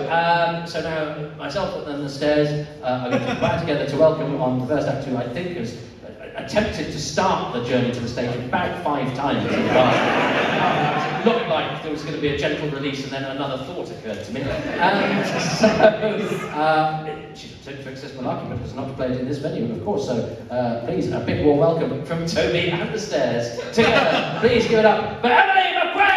So now myself and the Stairs are going to be back together to welcome on the first act who I think has attempted to start the journey to the stage about 5 times in the past. It looked like there was going to be a gentle release and then another thought occurred to me. She's attempted to access Malarkey, but was not played in this venue, of course. So please, a big warm welcome from Toby and the Stairs together. Please give it up for Emily McQuaid!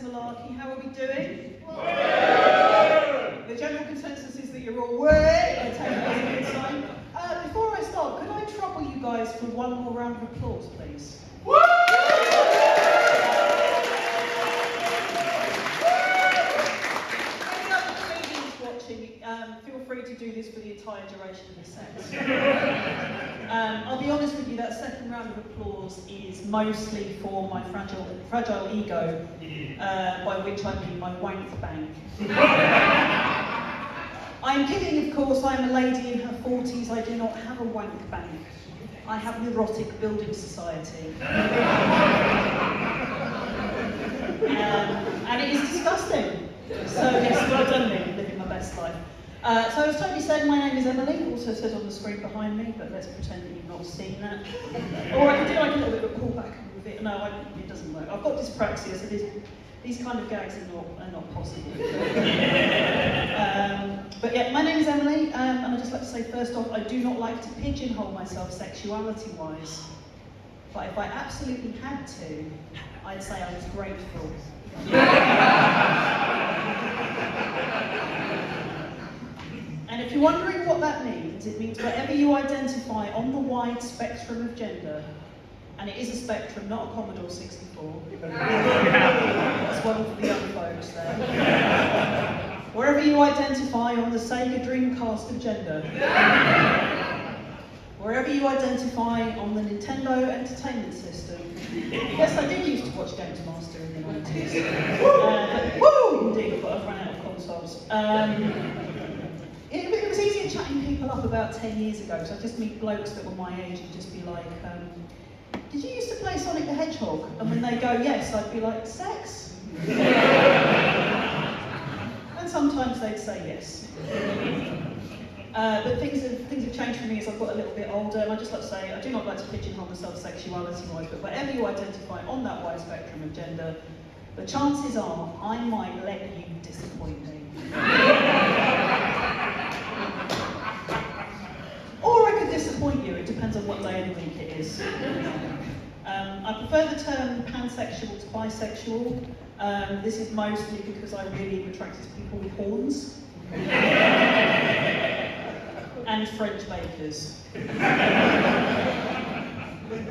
Malarkey, how are we doing? The general consensus is that you're all way. I take it as a good sign. Before I start, could I trouble you guys for one more round of applause, please? Any other comedians watching, feel free to do this for the entire duration of the set. I'll be honest with you, that second round of applause is mostly for my fragile ego, by which I mean my wank bank. I'm kidding, of course. I am a lady in her 40s. I do not have a wank bank. I have neurotic building society. And it is disgusting. So yes, well done me, living my best life. So as Toby said, my name is Emily, also says on the screen behind me, but let's pretend that you've not seen that. Or I can do like a little bit of a pullback with it. No, it doesn't work. I've got dyspraxia, so these kind of gags are not possible. But yeah, my name is Emily, and I'd just like to say first off, I do not like to pigeonhole myself sexuality-wise, but if I absolutely had to, I'd say I was grateful. And if you're wondering what that means, it means wherever you identify on the wide spectrum of gender, and it is a spectrum, not a Commodore 64. That's one for the young folks there. Wherever you identify on the Sega Dreamcast of gender, wherever you identify on the Nintendo Entertainment System. Yes, I did used to watch Games Master in the 90s. Woo! Indeed, but I've run out of consoles. It was easier chatting people up about 10 years ago, so I'd just meet blokes that were my age and just be like, did you used to play Sonic the Hedgehog? And when they go, yes, I'd be like, sex? And sometimes they'd say yes. But things have changed for me as I've got a little bit older, and I'd just like to say, I do not like to pigeonhole myself sexuality-wise, but wherever you identify on that wide spectrum of gender, the chances are I might let you disappoint me. Or I could disappoint you, it depends on what day of the week it is. I prefer the term pansexual to bisexual. This is mostly because I really am attracted to people with horns. And French bakers.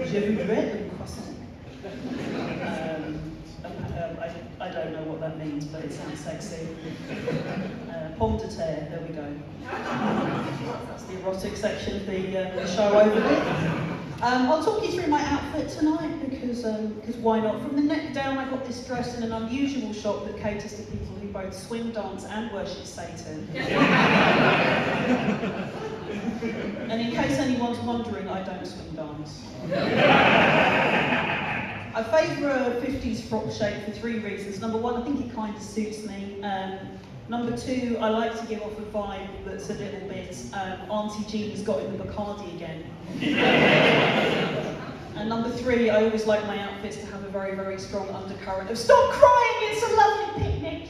Je voudrais un croissant. I don't know what that means, but it sounds sexy. Pomme de terre, there we go. That's the erotic section of the show over there. I'll talk you through my outfit tonight because why not? From the neck down, I got this dress in an unusual shop that caters to people who both swing dance and worship Satan. And in case anyone's wondering, I don't swing dance. I favour a 50s frock shape for 3 reasons. Number 1, I think it kind of suits me. Number 2, I like to give off a vibe that's a little bit Auntie Jean's got in the Bacardi again. And number 3, I always like my outfits to have a very, very strong undercurrent of stop crying, it's a lovely picnic!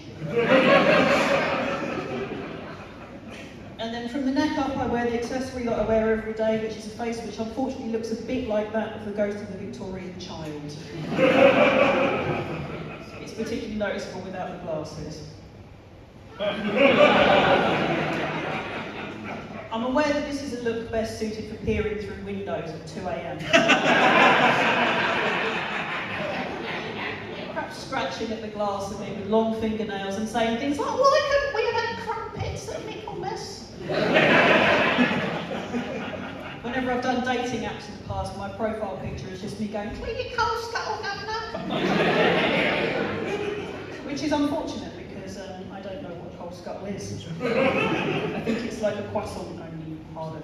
And then from the neck up, I wear the accessory that I wear every day, which is a face which unfortunately looks a bit like that of the ghost of the Victorian child. It's particularly noticeable without the glasses. I'm aware that this is a look best suited for peering through windows at 2 a.m. Perhaps scratching at the glass of me with long fingernails and saying things like, why couldn't we have had crumpets at Michaelmas? Whenever I've done dating apps in the past, my profile picture is just me going, clean your coal scuttle, governor! Which is unfortunate because I don't know what cold scuttle is. I think it's like a croissant, only harder.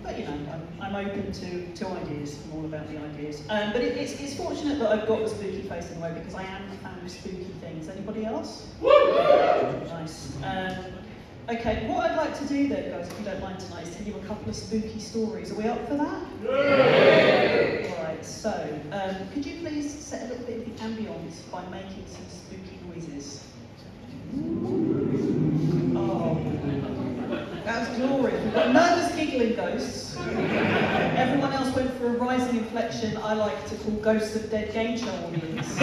But you know, I'm open to ideas. I'm all about the ideas. But it's fortunate that I've got the spooky face in the way because I am a fan of spooky things. Anybody else? Nice. Okay, what I'd like to do then, guys, if you don't mind tonight, is tell you a couple of spooky stories. Are we up for that? Yeah. Alright, so, could you please set a little bit of the ambience by making some spooky noises? Oh, that was glorious. We've got nervous giggling ghosts. Everyone else went for a rising inflection I like to call ghosts of dead game show audience.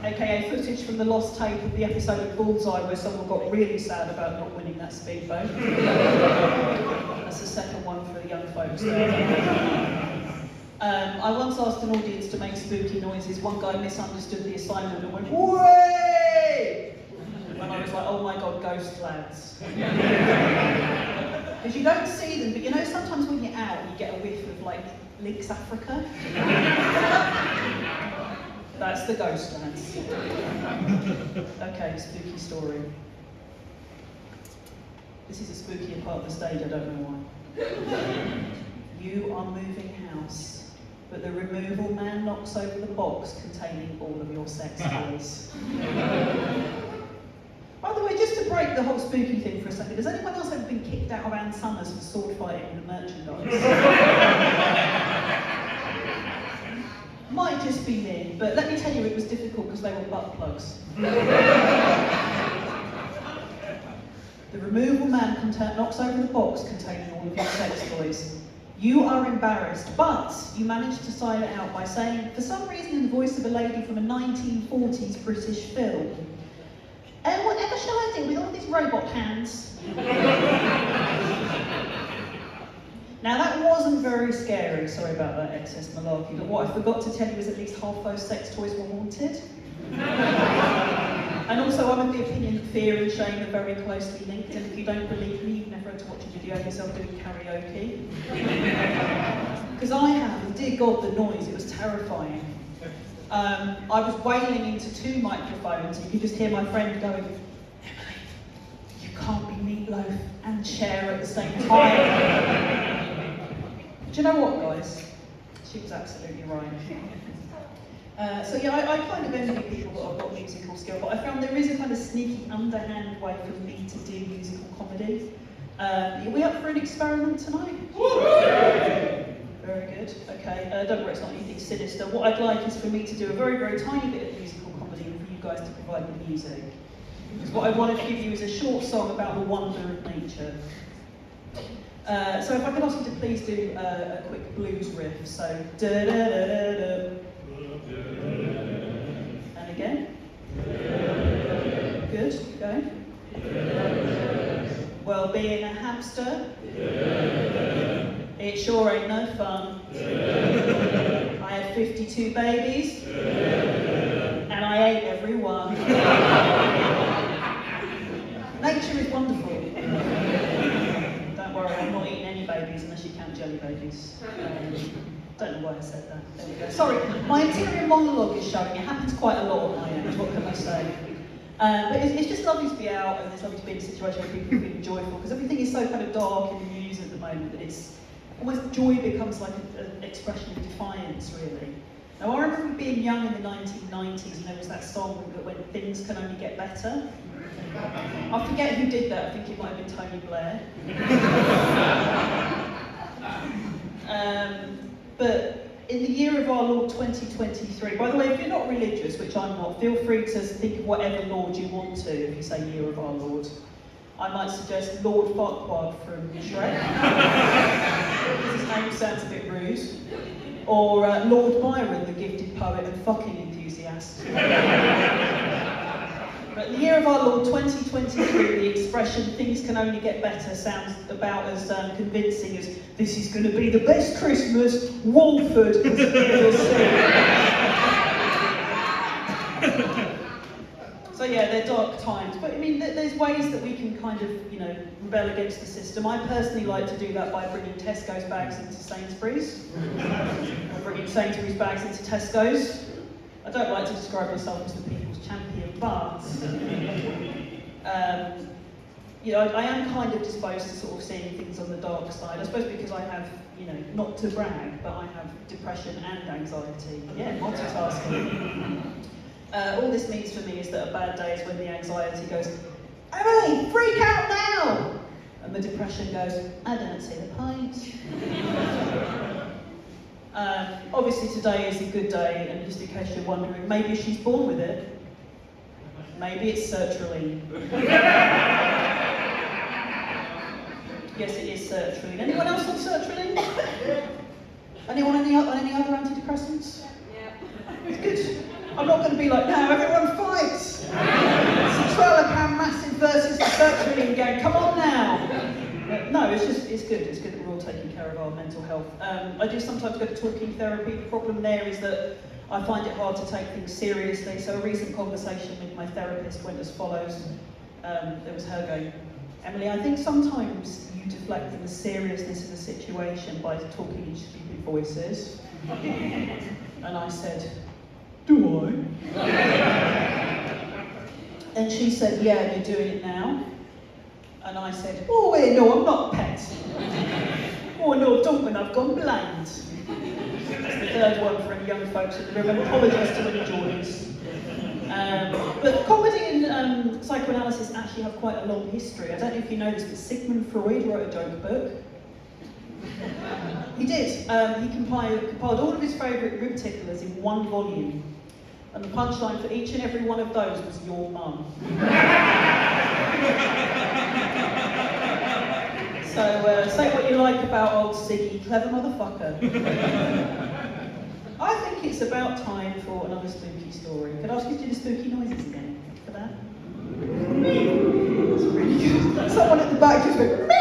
AKA footage from the lost tape of the episode of Bullseye where someone got really sad about not winning that speedboat. That's the second one for the young folks there. I once asked an audience to make spooky noises. One guy misunderstood the assignment and went, "Way!" And I was like, "Oh my god, ghost lads." Because you don't see them, but you know sometimes when you're out you get a whiff of like Lynx Africa. That's the ghost lads. Okay, spooky story. This is a spookier part of the stage, I don't know why. You are moving house, but the removal man knocks over the box containing all of your sex toys. By the way, just to break the whole spooky thing for a second, has anyone else ever been kicked out of Ann Summers for sword fighting in the merchandise? Might just be me, but let me tell you it was difficult because they were butt plugs. The removal man knocks over the box containing all of your sex toys. You are embarrassed, but you manage to sign it out by saying, for some reason in the voice of a lady from a 1940s British film, whatever shall I do with all these robot hands? Now that wasn't very scary, sorry about that excess malarkey, but what I forgot to tell you is at least half those sex toys were haunted. And also I'm of the opinion that fear and shame are very closely linked, and if you don't believe me, you've never had to watch a video of yourself doing karaoke. Because I have, and dear God, the noise, it was terrifying. I was wailing into two microphones, and you could just hear my friend going, "Emily, you can't be Meatloaf and Cher at the same time." Do you know what, guys? She was absolutely right. So yeah, I kind of envy people that have got musical skill, but I found there is a kind of sneaky, underhand way for me to do musical comedy. Are we up for an experiment tonight? Very good. Okay, don't worry, it's not anything sinister. What I'd like is for me to do a very, very tiny bit of musical comedy and for you guys to provide the music. Because what I wanted to give you is a short song about the wonder of nature. So if I could ask you to please do a quick blues riff. So, da-da-da-da-da. And again. Good, go. Well, being a hamster, it sure ain't no fun. I had 52 babies, and I ate every one. Nature is wonderful. Don't worry, I'm not eating any babies unless you count jelly babies. Don't know why I said that. There we go. Sorry, my interior monologue is showing. It happens quite a lot on my end, what can I say? But it's just lovely to be out, and it's lovely to be in a situation where people are feeling joyful, because everything is so kind of dark in the news at the moment that it's almost joy becomes like an expression of defiance, really. Now, I remember being young in the 1990s, and there was that song that went, "Things Can Only Get Better." I forget who did that, I think it might have been Tony Blair. But in the year of our Lord 2023, by the way, if you're not religious, which I'm not, feel free to think of whatever Lord you want to if you say year of our Lord. I might suggest Lord Farquaad from Shrek, because his name sounds a bit rude. Or Lord Byron, the gifted poet and fucking enthusiast. But in the year of our Lord 2023, the expression "things can only get better" sounds about as convincing as "this is going to be the best Christmas Walford has ever seen." So yeah, they're dark times, but I mean, there's ways that we can kind of, rebel against the system. I personally like to do that by bringing Tesco's bags into Sainsbury's, or bringing Sainsbury's bags into Tesco's. I don't like to describe myself as the people's champion, but I am kind of disposed to sort of seeing things on the dark side. I suppose because I have, not to brag, but I have depression and anxiety. Yeah, multitasking. All this means for me is that a bad day is when the anxiety goes, Emily, freak out now! And the depression goes, I don't see the point. Obviously today is a good day, and just in case you're wondering, maybe she's born with it. Maybe it's sertraline. Yes, it is sertraline. Anyone else on sertraline? Anyone on any other antidepressants? Yeah. It's good. I'm not going to be like, now everyone fights! Citralopam massive versus the sertraline gang, come on now! No, it's good. It's good that we're all taking care of our mental health. I do sometimes go to talking therapy. The problem there is that I find it hard to take things seriously. So a recent conversation with my therapist went as follows. It was her going, Emily, I think sometimes you deflect from the seriousness of the situation by talking in stupid voices. And I said, do I? And she said, yeah, you're doing it now. And I said, oh wait, no, I'm not pet. Oh no, don't when I've gone blind. That's the third one for any young folks in the room, and apologise to any joys. But comedy and psychoanalysis actually have quite a long history. I don't know if you know this, but Sigmund Freud wrote a joke book. He did. He compiled all of his favourite rib ticklers in one volume. And the punchline for each and every one of those was your mum. So say what you like about old Siggy, clever motherfucker. I think it's about time for another spooky story. Could I ask you to do the spooky noises again for that? That's really good. Someone at the back just went, me!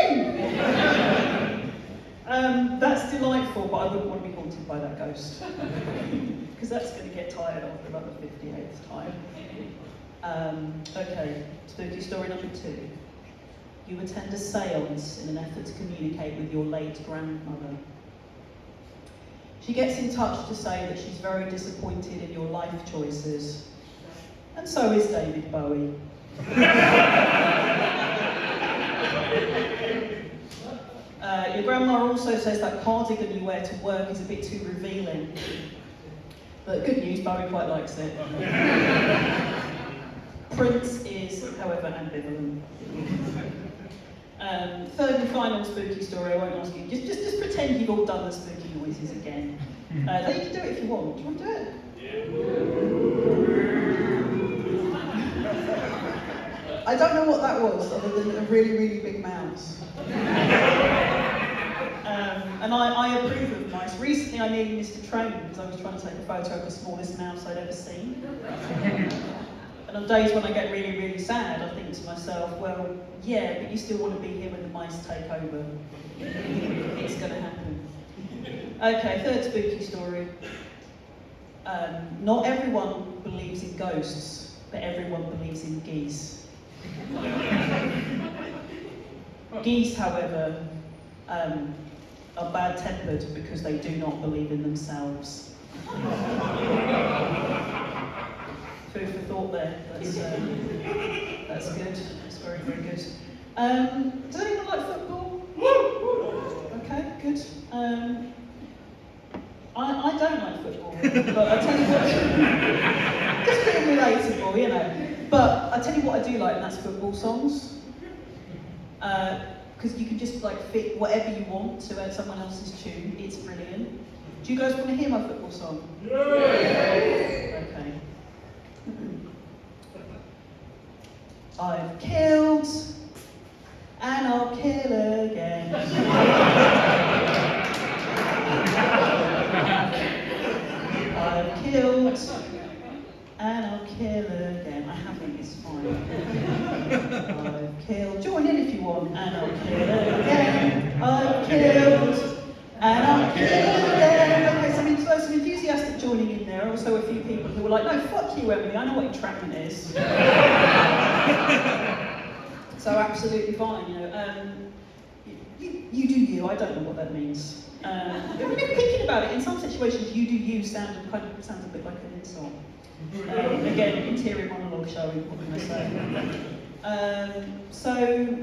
That's delightful, but I wouldn't want to be haunted by that ghost. Because that's going to get tired after about the 58th time. Okay, spooky story number 2. You attend a séance in an effort to communicate with your late grandmother. She gets in touch to say that she's very disappointed in your life choices. And so is David Bowie. Your grandma also says that cardigan you wear to work is a bit too revealing. But good news, Bowie quite likes it. Prince is, however, ambivalent. Third and final spooky story, I won't ask you. Just pretend you've all done the spooky noises again. You can do it if you want. Do you want to do it? Yeah. I don't know what that was, other than a really, really big mouse. And I approve of mice. Recently I nearly missed a train because I was trying to take a photo of the smallest mouse I'd ever seen. And on days when I get really, really sad, I think to myself, well, yeah, but you still want to be here when the mice take over. It's going to happen. Okay, third spooky story. Not everyone believes in ghosts, but everyone believes in geese. Geese, however, are bad-tempered because they do not believe in themselves. Food for thought there. That's good. That's very, very good. Does anyone like football? Okay, good. I don't like football, but I tell you what, just being relatable, you know. But I tell you what I do like, and that's football songs. Because you can just like fit whatever you want to someone else's tune. It's brilliant. Do you guys want to hear my football song? Yeah. Okay. I've killed and I'll kill again. I've killed and I'll kill again. I haven't, it's fine. I've killed. Join in if you want. And I'll kill again. I've killed and I'll kill again. Okay, some enthusiastic joining in there. Also a few people who were like, no, fuck you, Emily. I know what entrapment is. So absolutely fine, you do you, I don't know what that means. But when you're thinking about it, in some situations you do you sounds a bit like an insult. Again, interior monologue showing, what can I say? So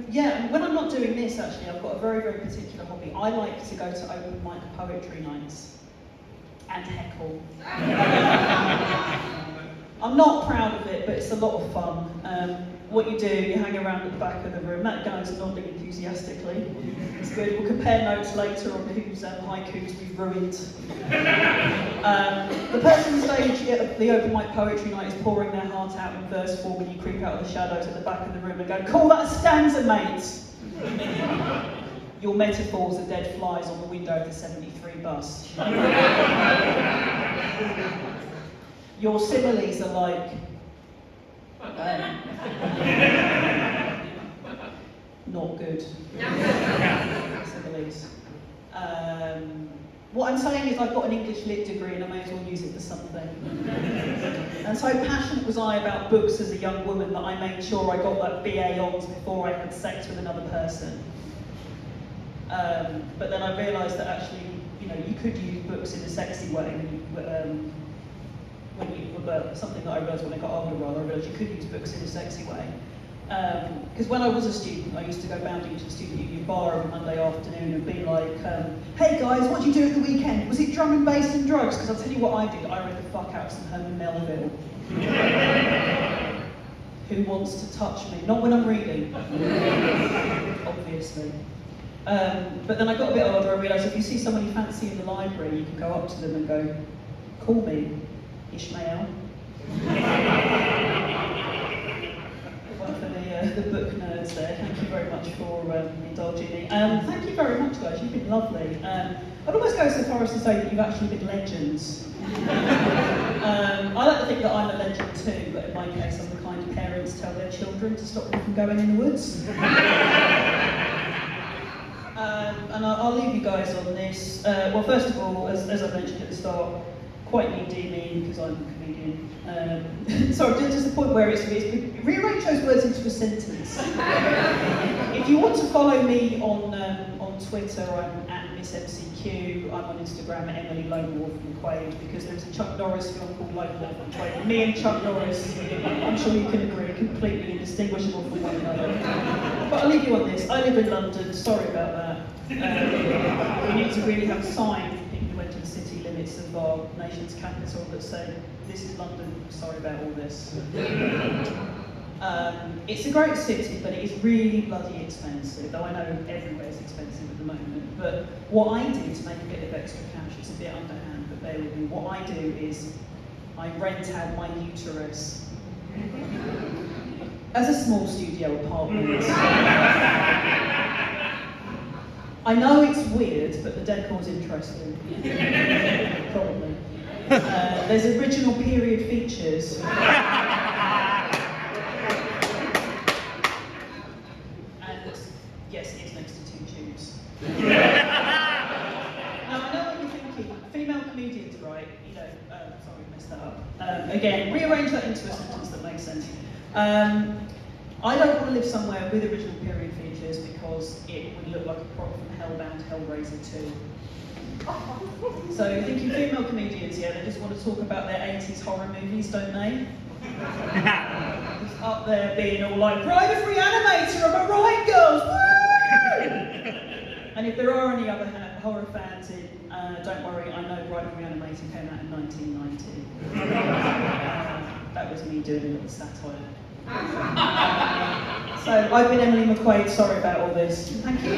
yeah, when I'm not doing this actually, I've got a very, very particular hobby. I like to go to open mic poetry nights and heckle. I'm not proud of it, but it's a lot of fun. What you do, you hang around at the back of the room. That guy's nodding enthusiastically. It's good. We'll compare notes later on whose haikus we've ruined. The person on stage at the open mic poetry night is pouring their heart out in verse form when you creep out of the shadows at the back of the room and go, "Call that a stanza, mate!" Your metaphors are dead flies on the window of the 73 bus. Your similes are like, not good. Similes. What I'm saying is I've got an English lit degree and I may as well use it for something. And so passionate was I about books as a young woman that I made sure I got that BA honours before I had sex with another person. But then I realised that actually, you could use books in a sexy way. Something that I realised when I got older, I realised you could use books in a sexy way. Because when I was a student, I used to go bounding to the student union bar every Monday afternoon and be like, "Hey guys, what did you do at the weekend? Was it drum and bass and drugs?" Because I'll tell you what I did, I read the fuck out of some Herman Melville. Who wants to touch me? Not when I'm reading, obviously. But then I got a bit older, I realised if you see someone you fancy in the library, you can go up to them and go, "Call me Ishmael." One for the book nerds there. Thank you very much for indulging me. Thank you very much, guys. You've been lovely. I'd almost go so far as to say that you've actually been legends. I like to think that I'm a legend too, but in my case, I'm the kind of parents tell their children to stop them from going in the woods. And I'll leave you guys on this. Well, first of all, as I mentioned at the start, quite needy me because I'm a comedian. So just the point where it's rearrange those words into a sentence. If you want to follow me on Twitter, I'm at MissMCQ. I'm on Instagram at Emily Lone Wolf McQuaid because there's a Chuck Norris film called Lone Wolf McQuaid. Me and Chuck Norris, I'm sure you can agree, completely indistinguishable from one another. But I'll leave you on this. I live in London. Sorry about that. We need to really have a sign for people who enter the city limits of our nation's capital that say, "This is London, sorry about all this." It's a great city, but it is really bloody expensive, though I know everywhere is expensive at the moment. But what I do to make a bit of extra cash, it's a bit underhand, but bear with me, what I do is I rent out my uterus as a small studio apartment. I know it's weird, but the decor's interesting. Probably. There's original period features. And yes, it is next to two tubes. Now, I know what you're thinking. Female comedians, right? Sorry, I messed that up. Again, rearrange that into a sentence that makes sense. I don't want to live somewhere with original period features because it would look like a prop from Hellbound Hellraiser 2. So you're thinking female comedians, yeah, they just want to talk about their 80s horror movies, don't they? Just up there being all like, "Private Reanimator, am I right, girls? Woo!" And if there are any other horror fans in, don't worry, I know Private Reanimator came out in 1990. That was me doing a little satire. So I've been Emily McQuaid, sorry about all this. Thank you.